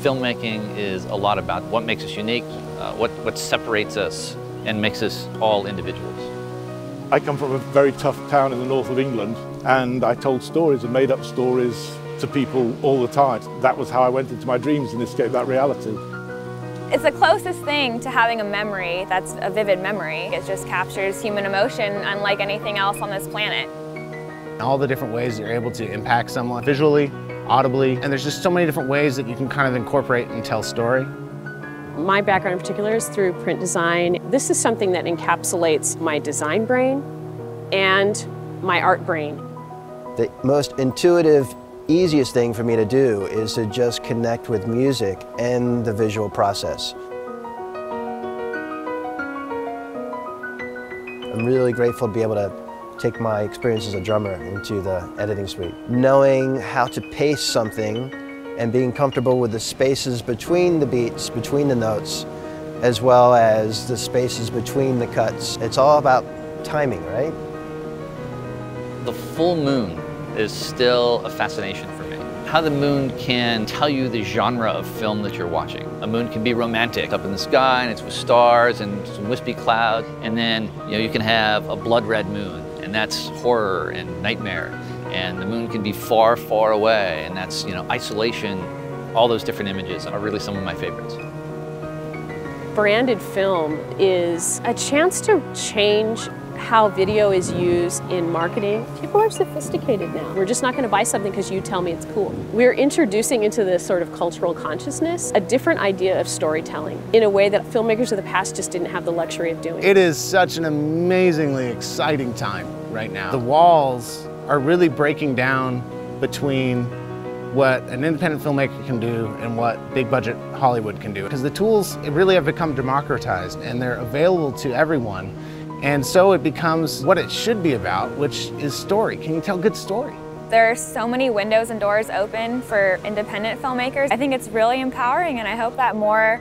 Filmmaking is a lot about what makes us unique, what separates us and makes us all individuals. I come from a very tough town in the north of England, and I told stories and made up stories to people all the time. That was how I went into my dreams and escaped that reality. It's the closest thing to having a memory that's a vivid memory. It just captures human emotion unlike anything else on this planet. All the different ways that you're able to impact someone visually, audibly, and there's just so many different ways that you can kind of incorporate and tell story. My background in particular is through print design. This is something that encapsulates my design brain and my art brain. The most intuitive, easiest thing for me to do is to just connect with music and the visual process. I'm really grateful to be able to take my experience as a drummer into the editing suite. Knowing how to pace something and being comfortable with the spaces between the beats, between the notes, as well as the spaces between the cuts. It's all about timing, right? The full moon is still a fascination for me. How the moon can tell you the genre of film that you're watching. A moon can be romantic, up in the sky, and it's with stars and some wispy clouds. And then, you can have a blood red moon, and that's horror and nightmare. And the moon can be far, far away, and that's, isolation. All those different images are really some of my favorites. Branded film is a chance to change how video is used in marketing. People are sophisticated now. We're just not going to buy something because you tell me it's cool. We're introducing into this sort of cultural consciousness a different idea of storytelling in a way that filmmakers of the past just didn't have the luxury of doing. It is such an amazingly exciting time right now. The walls are really breaking down between what an independent filmmaker can do and what big budget Hollywood can do. Because the tools really have become democratized and they're available to everyone. And so it becomes what it should be about, which is story. Can you tell a good story? There are so many windows and doors open for independent filmmakers. I think it's really empowering, and I hope that more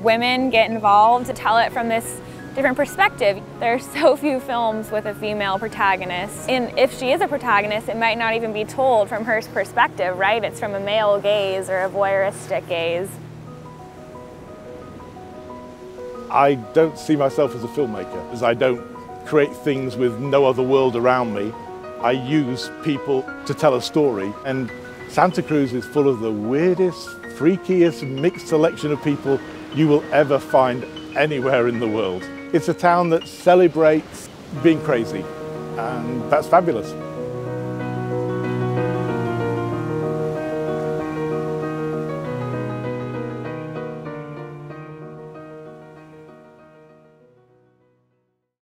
women get involved to tell it from this different perspective. There are so few films with a female protagonist, and if she is a protagonist, it might not even be told from her perspective, right? It's from a male gaze or a voyeuristic gaze. I don't see myself as a filmmaker, as I don't create things with no other world around me. I use people to tell a story, and Santa Cruz is full of the weirdest, freakiest mixed selection of people you will ever find anywhere in the world. It's a town that celebrates being crazy, and that's fabulous.